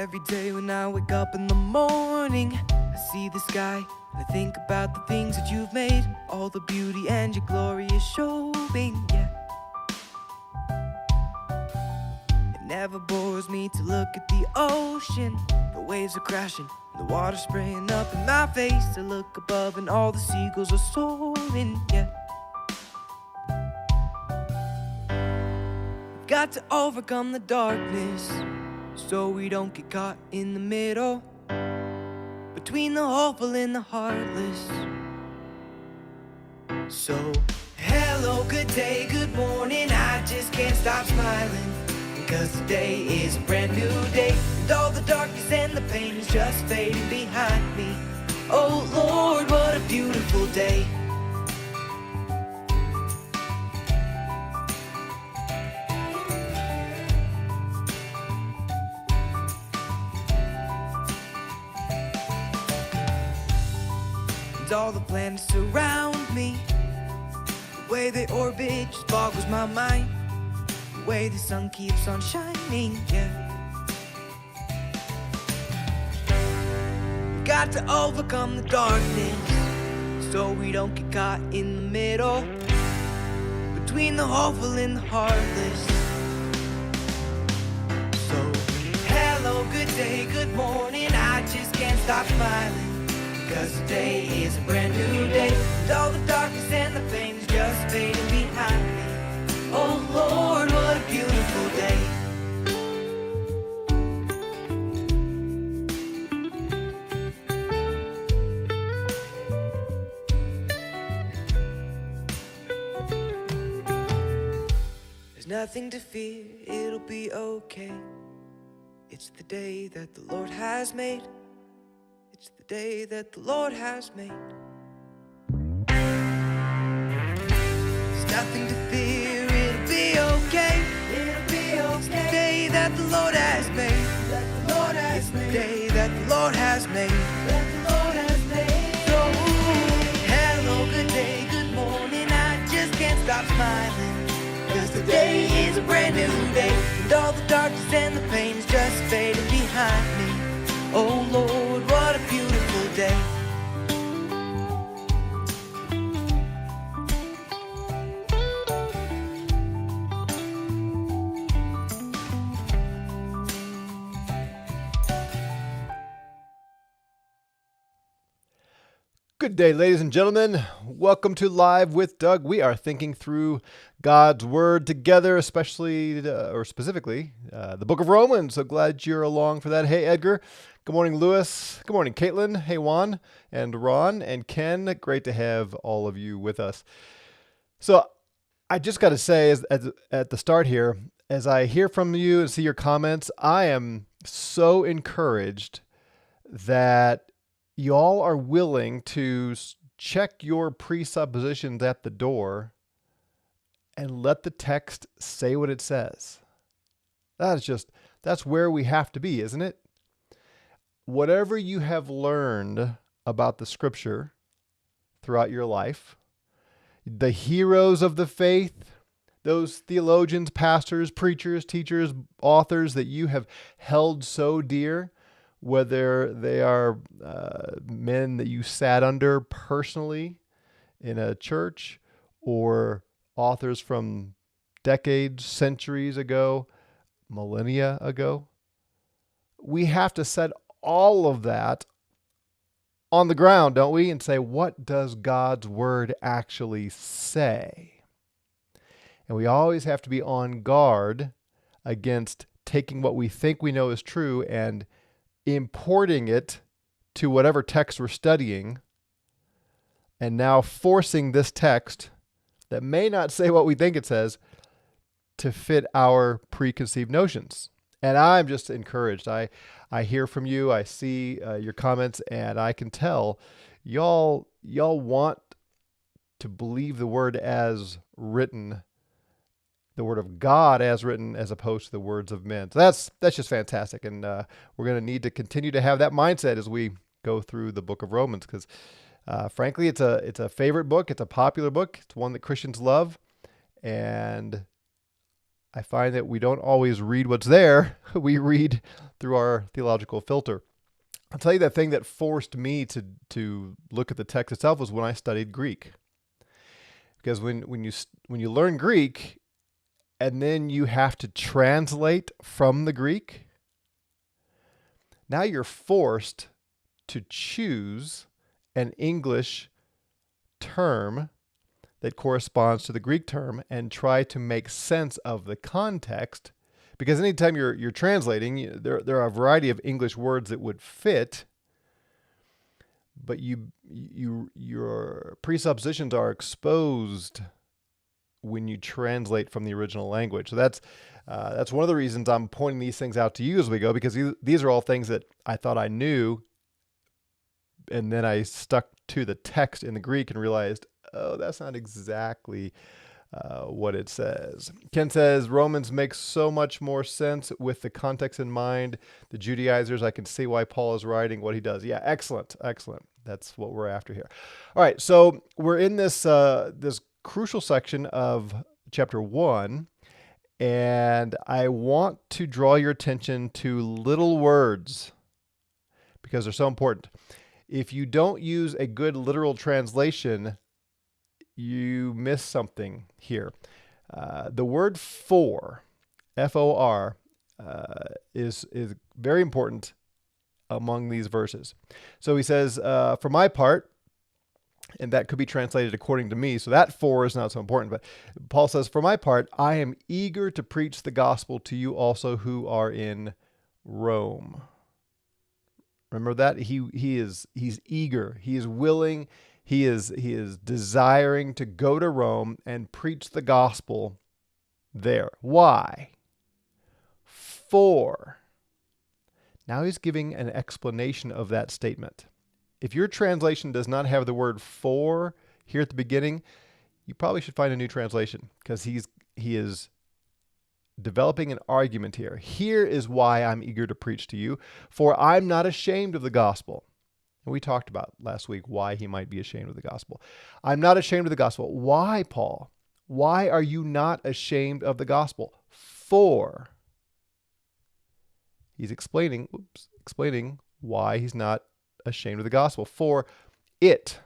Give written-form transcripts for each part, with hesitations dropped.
Every day when I wake up in the morning, I see the sky and I think about the things that you've made. All the beauty and your glory is showing, yeah. It never bores me to look at the ocean. The waves are crashing, the water spraying up in my face. I look above and all the seagulls are soaring, yeah. We've got to overcome the darkness so we don't get caught in the middle, between the hopeful and the heartless. So, hello, good day, good morning, I just can't stop smiling, because today is a brand new day, and all the darkness and the pain is just fading behind me. Oh Lord, what a beautiful day. And all the planets surround me, the way they orbit just boggles my mind, the way the sun keeps on shining, yeah. We got to overcome the darkness so we don't get caught in the middle, between the hopeful and the heartless. So, hello, good day, good morning, I just can't stop smiling, because today is a brand new day, and all the darkness and the pain is just fading behind me. Oh Lord, what a beautiful day. There's nothing to fear, it'll be okay. It's the day that the Lord has made. It's the day that the Lord has made. There's nothing to fear, it'll be okay. It'll be okay. It's the day that the Lord has made. That the Lord has made. It's the day that the Lord has made. That the Lord has made. So, hello, good day, good morning, I just can't stop smiling, because today is a brand new day, and all the darkness and the pain is just fading behind me. Oh Lord, what a beautiful day. Good day, ladies and gentlemen. Welcome to Live with Doug. We are thinking through God's Word together, especially, or specifically, the book of Romans. So glad you're along for that. Hey, Edgar. Good morning, Lewis. Good morning, Caitlin. Hey, Juan and Ron and Ken. Great to have all of you with us. So I just got to say, at the start here, as I hear from you and see your comments, I am so encouraged that y'all are willing to check your presuppositions at the door and let the text say what it says. That's where we have to be, isn't it? Whatever you have learned about the scripture throughout your life, the heroes of the faith, those theologians, pastors, preachers, teachers, authors that you have held so dear, whether they are men that you sat under personally in a church or authors from decades, centuries ago, millennia ago, we have to set all of that on the ground, don't we? And say, what does God's word actually say? And we always have to be on guard against taking what we think we know is true and importing it to whatever text we're studying, and now forcing this text that may not say what we think it says to fit our preconceived notions. And I'm just encouraged. I hear from you. I see your comments, and I can tell y'all want to believe the word as written, the word of God as written, as opposed to the words of men. So that's just fantastic. And we're going to need to continue to have that mindset as we go through the book of Romans, because frankly, it's a favorite book. It's a popular book. It's one that Christians love. And I find that we don't always read what's there. We read through our theological filter. I'll tell you the thing that forced me to look at the text itself was when I studied Greek. Because when you learn Greek and then you have to translate from the Greek, now you're forced to choose an English term that corresponds to the Greek term and try to make sense of the context. Because anytime you're translating, there are a variety of English words that would fit, but your presuppositions are exposed when you translate from the original language. So that's one of the reasons I'm pointing these things out to you as we go, because these are all things that I thought I knew, and then I stuck to the text in the Greek and realized, oh, that's not exactly what it says. Ken says, Romans makes so much more sense with the context in mind. The Judaizers, I can see why Paul is writing what he does. Yeah, excellent. That's what we're after here. All right, so we're in this crucial section of chapter 1, and I want to draw your attention to little words because they're so important. If you don't use a good literal translation, you miss something here. The word for, F-O-R, is very important among these verses. So he says, for my part, and that could be translated according to me, so that for is not so important, but Paul says, for my part, I am eager to preach the gospel to you also who are in Rome. Remember that? He's eager, he is willing, he is desiring to go to Rome and preach the gospel there. Why? For. Now he's giving an explanation of that statement. If your translation does not have the word for here at the beginning, you probably should find a new translation, because he is developing an argument here. Here is why I'm eager to preach to you, for I'm not ashamed of the gospel. And we talked about last week why he might be ashamed of the gospel. I'm not ashamed of the gospel. Why, Paul? Why are you not ashamed of the gospel? For. He's explaining why he's not ashamed of the gospel. For it,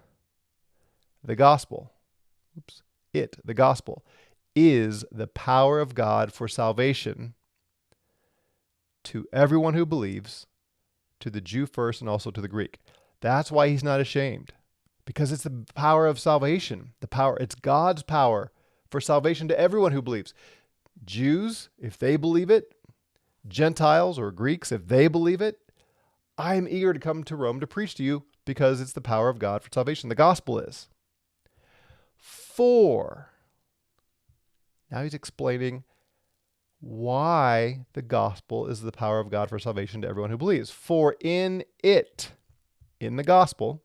the gospel, the gospel is the power of God for salvation to everyone who believes, to the Jew first and also to the Greek. That's why he's not ashamed, because it's the power of salvation. It's God's power for salvation to everyone who believes. Jews, if they believe it, Gentiles or Greeks, if they believe it, I am eager to come to Rome to preach to you, because it's the power of God for salvation. The gospel is. For. Now he's explaining why the gospel is the power of God for salvation to everyone who believes. For in it, in the gospel,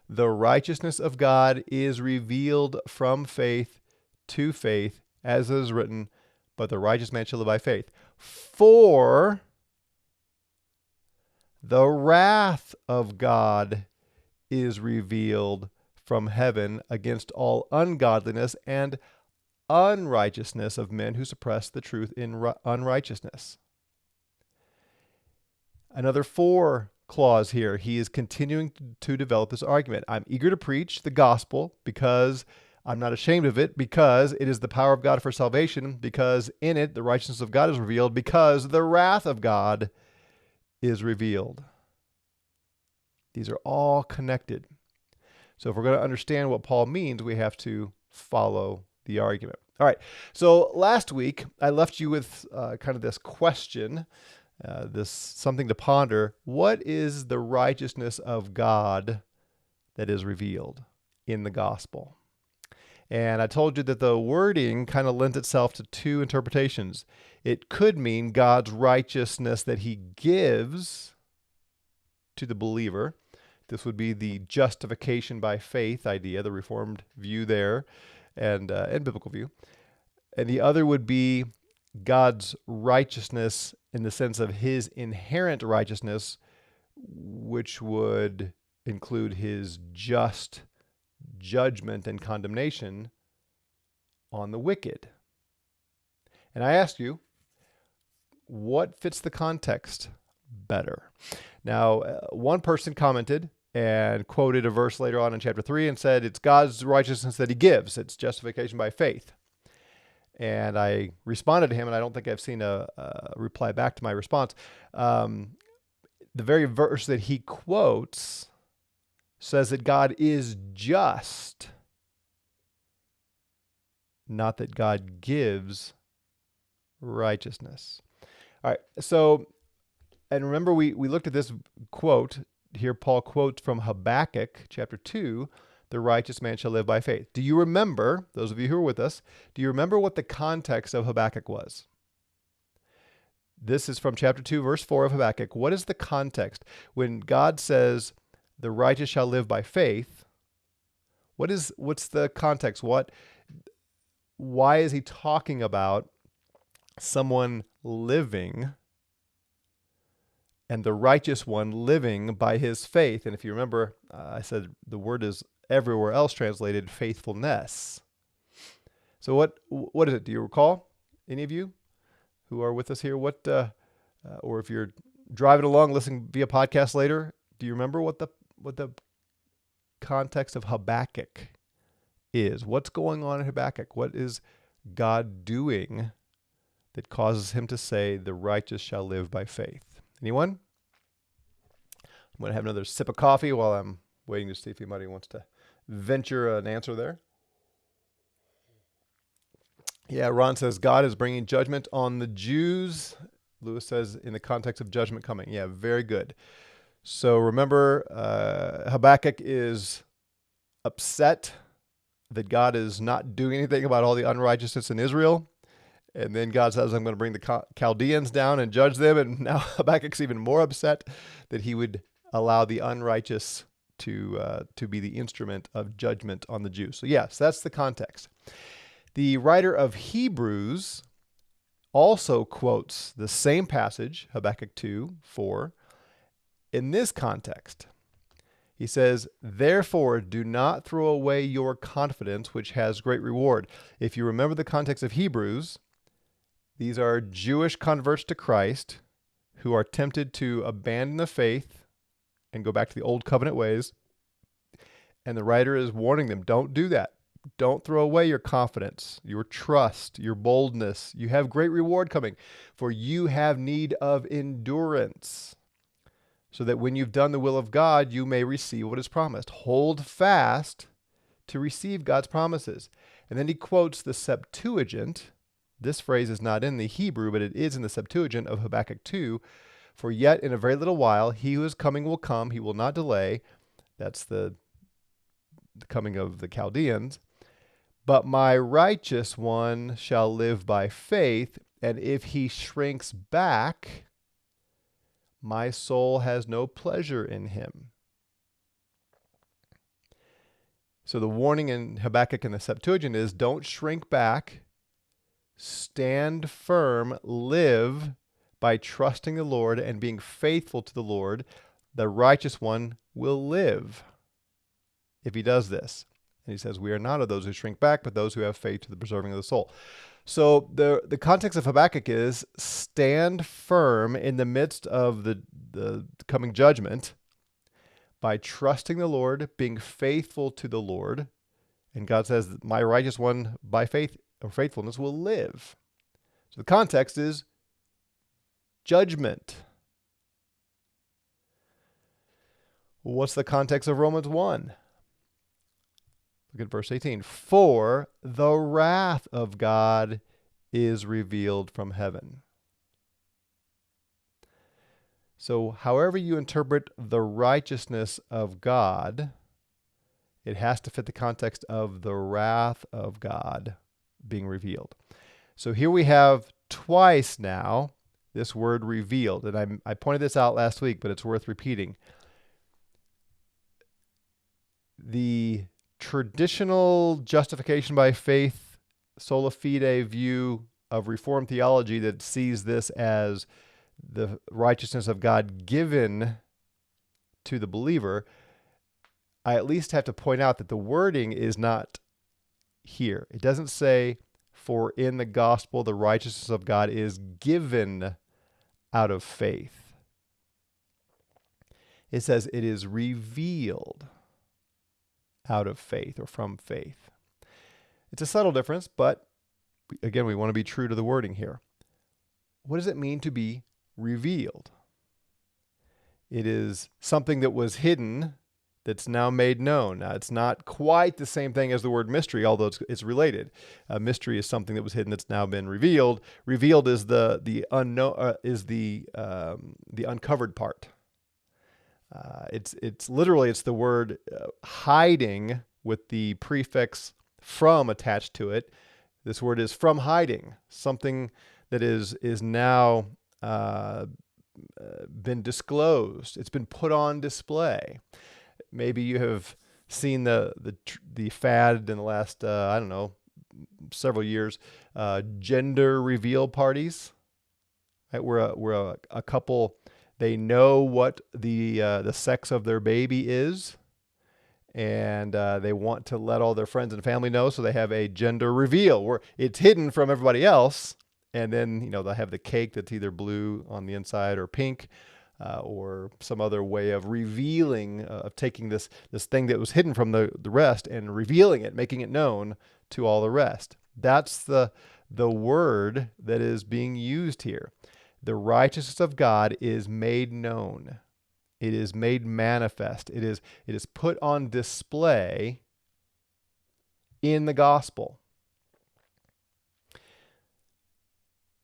the righteousness of God is revealed from faith to faith, as it is written, but the righteous man shall live by faith. For the wrath of God is revealed from heaven against all ungodliness and unrighteousness of men who suppress the truth in unrighteousness. Another for clause here. He is continuing to develop this argument. I'm eager to preach the gospel because I'm not ashamed of it, because it is the power of God for salvation, because in it the righteousness of God is revealed, because the wrath of God is revealed. These are all connected. So if we're going to understand what Paul means, we have to follow the argument. All right. So last week I left you with kind of this question, this something to ponder. What is the righteousness of God that is revealed in the gospel? And I told you that the wording kind of lends itself to two interpretations. It could mean God's righteousness that he gives to the believer. This would be the justification by faith idea, the Reformed view there, and biblical view. And the other would be God's righteousness in the sense of his inherent righteousness, which would include his just judgment and condemnation on the wicked. And I ask you, what fits the context better? Now, one person commented and quoted a verse later on in chapter 3 and said, it's God's righteousness that he gives. It's justification by faith. And I responded to him, and I don't think I've seen a reply back to my response. The very verse that he quotes says that God is just, not that God gives righteousness. All right, so, and remember we looked at this quote. Here Paul quotes from Habakuk chapter 2, the righteous man shall live by faith. Do you remember, those of you who are with us, do you remember what the context of Habakuk was? This is from chapter 2, verse 4 of Habakuk. What is the context? When God says, the righteous shall live by faith, what's the context? Why is he talking about someone living and the righteous one living by his faith? And if you remember, I said the word is everywhere else translated faithfulness. So what is it? Do you recall, any of you who are with us here? Or if you're driving along, listening via podcast later, do you remember what the context of Habakuk is? What's going on in Habakuk? What is God doing that causes him to say, the righteous shall live by faith? Anyone? I'm going to have another sip of coffee while I'm waiting to see if anybody wants to venture an answer there. Yeah, Ron says, God is bringing judgment on the Jews. Lewis says, in the context of judgment coming. Yeah, very good. So remember, Habakkuk is upset that God is not doing anything about all the unrighteousness in Israel. And then God says, I'm going to bring the Chaldeans down and judge them. And now Habakkuk's even more upset that he would allow the unrighteous to be the instrument of judgment on the Jews. So yes, that's the context. The writer of Hebrews also quotes the same passage, Habakkuk 2:4, in this context. He says, therefore, do not throw away your confidence, which has great reward. If you remember the context of Hebrews, these are Jewish converts to Christ who are tempted to abandon the faith and go back to the old covenant ways. And the writer is warning them, don't do that. Don't throw away your confidence, your trust, your boldness. You have great reward coming, for you have need of endurance, so that when you've done the will of God, you may receive what is promised. Hold fast to receive God's promises. And then he quotes the Septuagint. This phrase is not in the Hebrew, but it is in the Septuagint of Habakkuk 2. For yet in a very little while, he who is coming will come. He will not delay. That's the coming of the Chaldeans. But my righteous one shall live by faith, and if he shrinks back, my soul has no pleasure in him. So the warning in Habakkuk in the Septuagint is, don't shrink back, stand firm, live by trusting the Lord and being faithful to the Lord. The righteous one will live if he does this. And he says, we are not of those who shrink back, but those who have faith to the preserving of the soul. So the context of Habakkuk is stand firm in the midst of the coming judgment by trusting the Lord, being faithful to the Lord. And God says, my righteous one by faith or faithfulness will live. So the context is judgment. What's the context of Romans 1? Look at verse 18. For the wrath of God is revealed from heaven. So however you interpret the righteousness of God, it has to fit the context of the wrath of God being revealed. So here we have twice now this word revealed. And I pointed this out last week, but it's worth repeating. The traditional justification by faith, sola fide view of Reformed theology that sees this as the righteousness of God given to the believer, I at least have to point out that the wording is not here. It doesn't say For in the gospel, the righteousness of God is given out of faith. It says it is revealed out of faith or from faith. It's a subtle difference, but again, we want to be true to the wording here. What does it mean to be revealed? It is something that was hidden that's now made known. Now, it's not quite the same thing as the word mystery, although it's related. Mystery is something that was hidden that's now been revealed. Revealed is the unknown, the uncovered part. It's literally the word hiding with the prefix from attached to it. This word is from hiding, something that is now been disclosed. It's been put on display. Maybe you have seen the fad in the last I don't know, several years, gender reveal parties, right? Where a couple, they know what the sex of their baby is, and they want to let all their friends and family know, so they have a gender reveal where it's hidden from everybody else, and then they'll have the cake that's either blue on the inside or pink, or some other way of revealing, of taking this thing that was hidden from the rest and revealing it, making it known to all the rest. That's the word that is being used here. The righteousness of God is made known. It is made manifest. It is put on display in the gospel.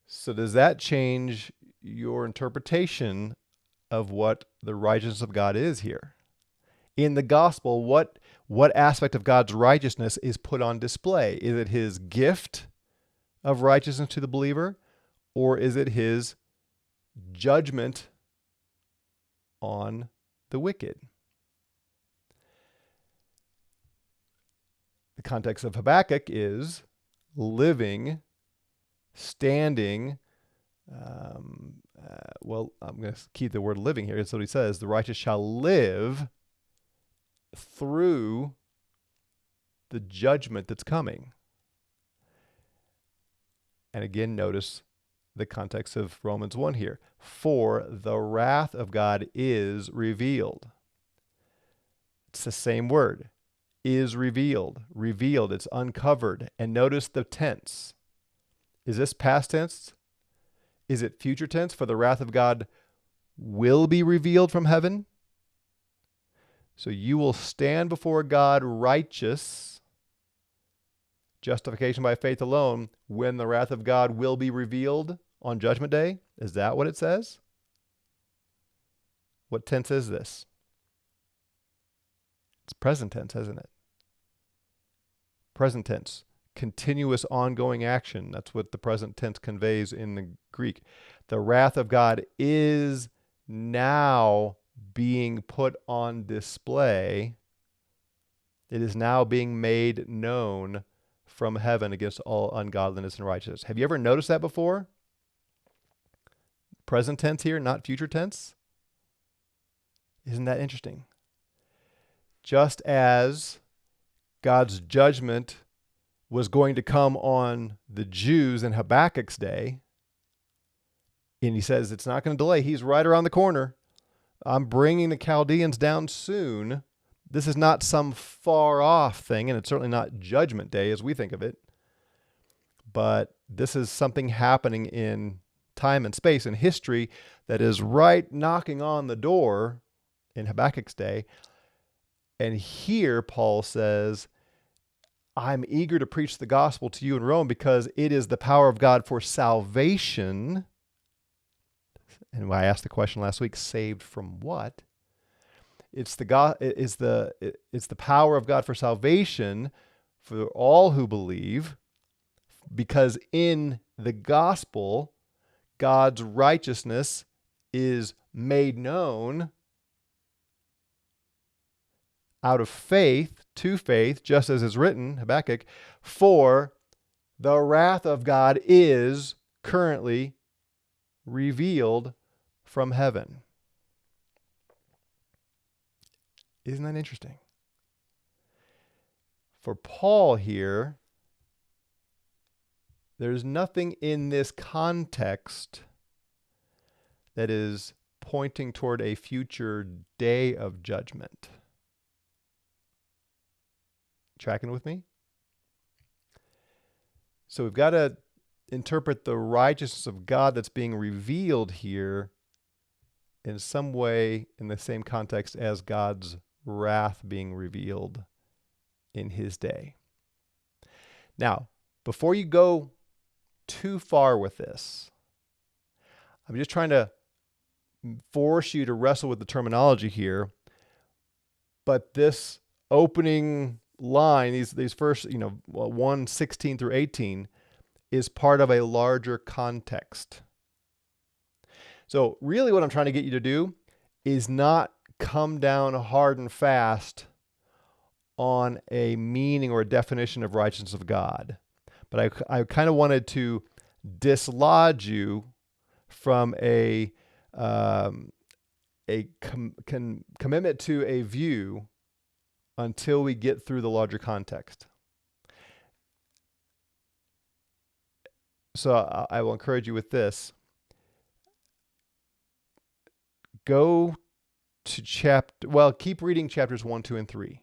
So does that change your interpretation of what the righteousness of God is here? In the gospel, what aspect of God's righteousness is put on display? Is it his gift of righteousness to the believer, or is it his judgment on the wicked? The context of Habakuk is living, standing. I'm going to keep the word living here. That's what he says. The righteous shall live through the judgment that's coming. And again, notice the context of Romans 1 here. For the wrath of God is revealed. It's the same word. Is revealed. Revealed. It's uncovered. And notice the tense. Is this past tense? Is it future tense? For the wrath of God will be revealed from heaven. So you will stand before God righteous, justification by faith alone, when the wrath of God will be revealed on Judgment Day. Is that what it says? What tense is this? It's present tense, isn't it? Present tense. Continuous ongoing action. That's what the present tense conveys in the Greek. The wrath of God is now being put on display. It is now being made known from heaven against all ungodliness and righteousness. Have you ever noticed that before? Present tense here, not future tense. Isn't that interesting? Just as God's judgment was going to come on the Jews in Habakkuk's day, and he says it's not going to delay. He's right around the corner. I'm bringing the Chaldeans down soon. This is not some far off thing, and it's certainly not Judgment Day as we think of it. But this is something happening in time and space and history that is right knocking on the door in Habakkuk's day. And here Paul says, I'm eager to preach the gospel to you in Rome because it is the power of God for salvation. And I asked the question last week, saved from what? It's the power of God for salvation for all who believe, because in the gospel, God's righteousness is made known out of faith to faith, just as is written, Habakkuk, for the wrath of God is currently revealed from heaven. Isn't that interesting? For Paul here, There's nothing in this context that is pointing toward a future day of judgment. Tracking with me? So we've got to interpret the righteousness of God that's being revealed here in some way in the same context as God's wrath being revealed in his day. Now, before you go too far with this, I'm just trying to force you to wrestle with the terminology here. But this opening line, these first, 1:16 through 18, is part of a larger context. So really what I'm trying to get you to do is not come down hard and fast on a meaning or a definition of righteousness of God. But I kind of wanted to dislodge you from a commitment to a view until we get through the larger context. So I will encourage you with this. Go to keep reading chapters 1, 2, and 3.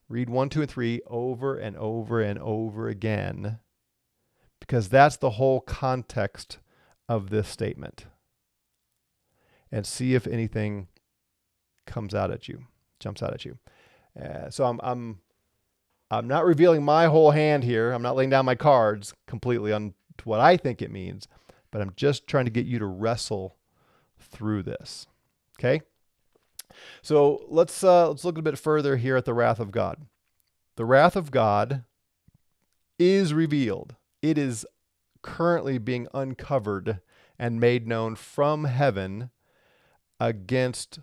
Read 1, 2, and 3 over and over and over again, because that's the whole context of this statement. And see if anything jumps out at you. So I'm not revealing my whole hand here. I'm not laying down my cards completely on what I think it means, but I'm just trying to get you to wrestle through this. Okay? So let's look a bit further here at the wrath of God. The wrath of God is revealed. It is currently being uncovered and made known from heaven against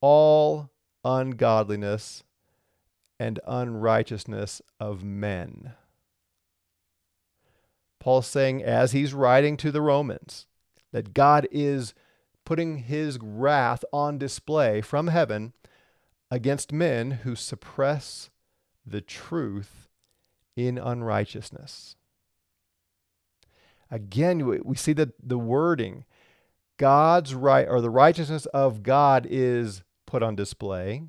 all ungodliness and unrighteousness of men. Paul's saying, as he's writing to the Romans, that God is putting his wrath on display from heaven against men who suppress the truth in unrighteousness. Again, we see that the wording, God's right, or the righteousness of God, is put on display.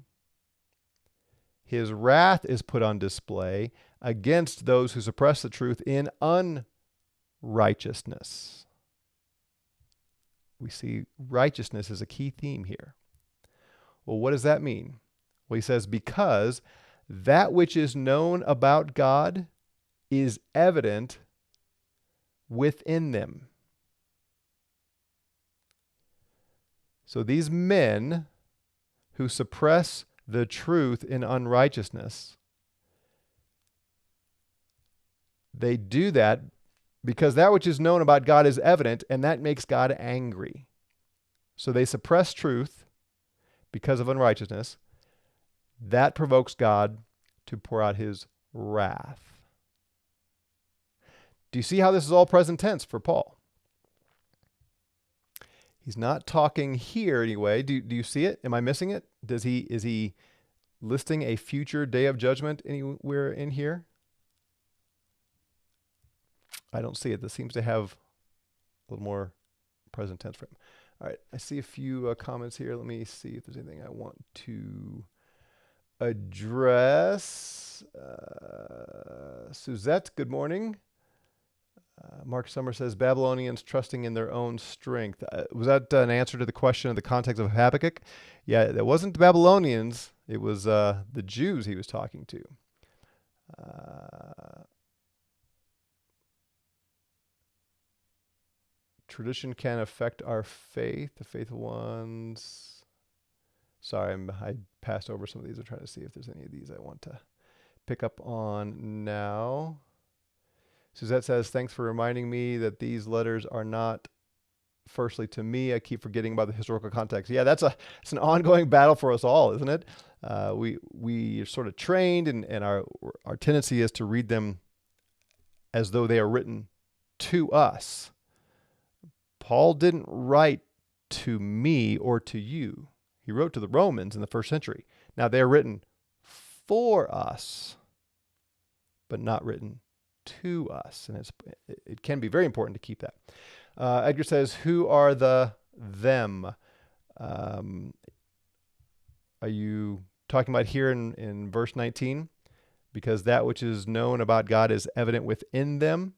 His wrath is put on display against those who suppress the truth in unrighteousness. We see righteousness as a key theme here. Well, what does that mean? Well, he says, because that which is known about God is evident within them. So these men who suppress the truth in unrighteousness, they do that because that which is known about God is evident, and that makes God angry. So they suppress truth because of unrighteousness. That provokes God to pour out his wrath. Do you see how this is all present tense for Paul? He's not talking here anyway. Do you see it? Am I missing it? Is he listing a future day of judgment anywhere in here? I don't see it. This seems to have a little more present tense for him. All right, I see a few comments here. Let me see if there's anything I want to address. Suzette, good morning. Mark Summer says, Babylonians trusting in their own strength. Was that an answer to the question of the context of Habakuk? Yeah, it wasn't the Babylonians. It was the Jews he was talking to. Tradition can affect our faith, the faithful ones. Sorry, I passed over some of these. I'm trying to see if there's any of these I want to pick up on now. Suzette says, thanks for reminding me that these letters are not firstly to me. I keep forgetting about the historical context. Yeah, it's an ongoing battle for us all, isn't it? We are sort of trained, and our tendency is to read them as though they are written to us. Paul didn't write to me or to you. He wrote to the Romans in the first century. Now, they're written for us, but not written to us. And it can be very important to keep that. Edgar says, who are the them? Are you talking about here in verse 19? Because that which is known about God is evident within them,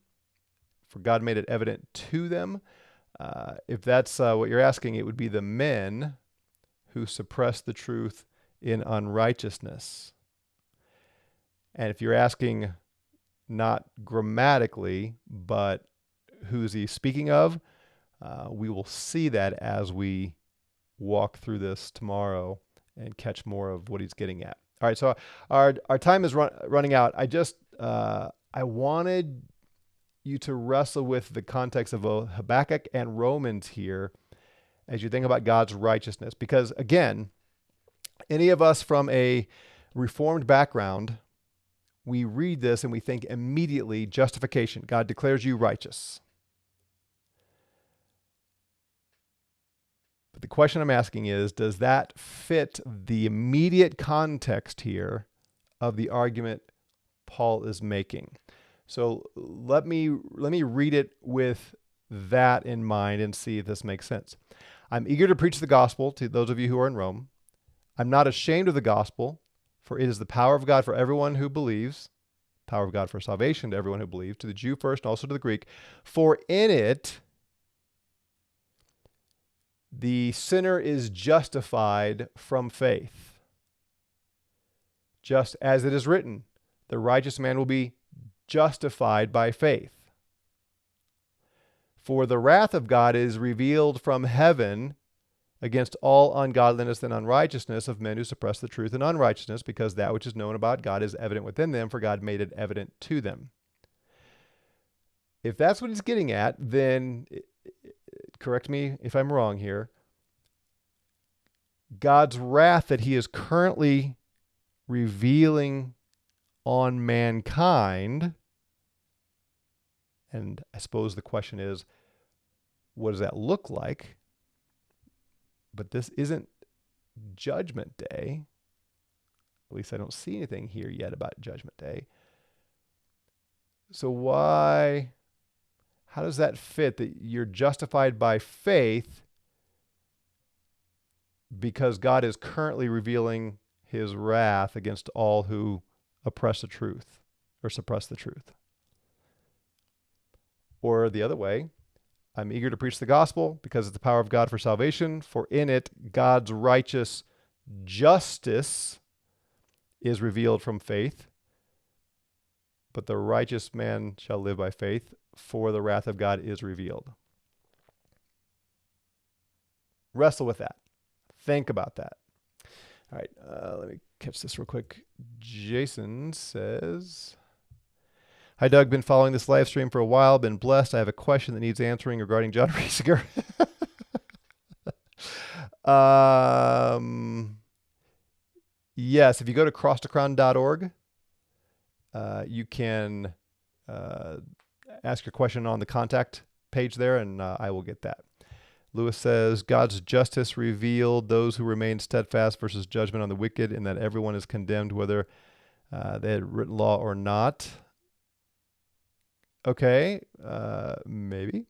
for God made it evident to them. If that's what you're asking, it would be the men who suppress the truth in unrighteousness. And if you're asking not grammatically, but who's he speaking of, we will see that as we walk through this tomorrow and catch more of what he's getting at. All right, so our time is running out. I wanted you to wrestle with the context of Habakkuk and Romans here as you think about God's righteousness. Because again, any of us from a Reformed background, we read this and we think immediately justification. God declares you righteous. But the question I'm asking is, does that fit the immediate context here of the argument Paul is making? So let me read it with that in mind and see if this makes sense. I'm eager to preach the gospel to those of you who are in Rome. I'm not ashamed of the gospel, for it is the power of God for everyone who believes, power of God for salvation to everyone who believes, to the Jew first and also to the Greek. For in it, the sinner is justified from faith. Just as it is written, the righteous man will be justified by faith. For the wrath of God is revealed from heaven against all ungodliness and unrighteousness of men who suppress the truth in unrighteousness, because that which is known about God is evident within them, for God made it evident to them. If that's what he's getting at, then, correct me if I'm wrong here, God's wrath that he is currently revealing on mankind, and I suppose the question is, what does that look like? But this isn't Judgment Day. At least I don't see anything here yet about Judgment Day. So how does that fit that you're justified by faith because God is currently revealing his wrath against all who oppress the truth or suppress the truth? Or the other way, I'm eager to preach the gospel because it's the power of God for salvation, for in it God's righteous justice is revealed from faith, but the righteous man shall live by faith, for the wrath of God is revealed. Wrestle with that. Think about that. All right, let me catch this real quick. Jason says, hi, Doug. Been following this live stream for a while. Been blessed. I have a question that needs answering regarding John Riesinger. Yes, if you go to crosstocrown.org, you can ask your question on the contact page there, and I will get that. Lewis says, God's justice revealed those who remain steadfast versus judgment on the wicked, and that everyone is condemned whether they had written law or not. Okay, maybe.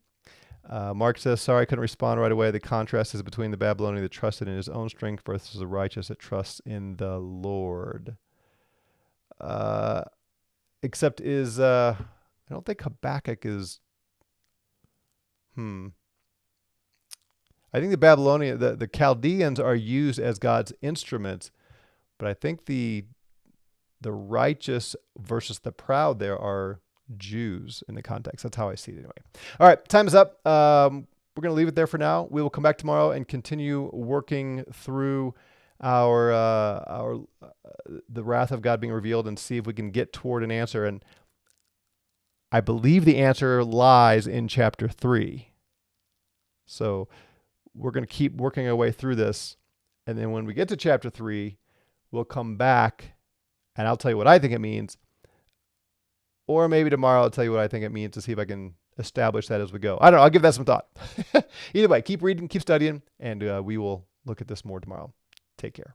Mark says, sorry, I couldn't respond right away. The contrast is between the Babylonian that trusted in his own strength versus the righteous that trusts in the Lord. Except I don't think Habakkuk is, I think the Babylonian, the Chaldeans are used as God's instruments, but I think the righteous versus the proud there are Jews in the context. That's how I see it anyway. All right, time is up. We're going to leave it there for now. We will come back tomorrow and continue working through the wrath of God being revealed and see if we can get toward an answer. And I believe the answer lies in chapter 3. So we're going to keep working our way through this. And then when we get to chapter 3, we'll come back and I'll tell you what I think it means. Or maybe tomorrow I'll tell you what I think it means to see if I can establish that as we go. I don't know. I'll give that some thought. Either way, keep reading, keep studying, and we will look at this more tomorrow. Take care.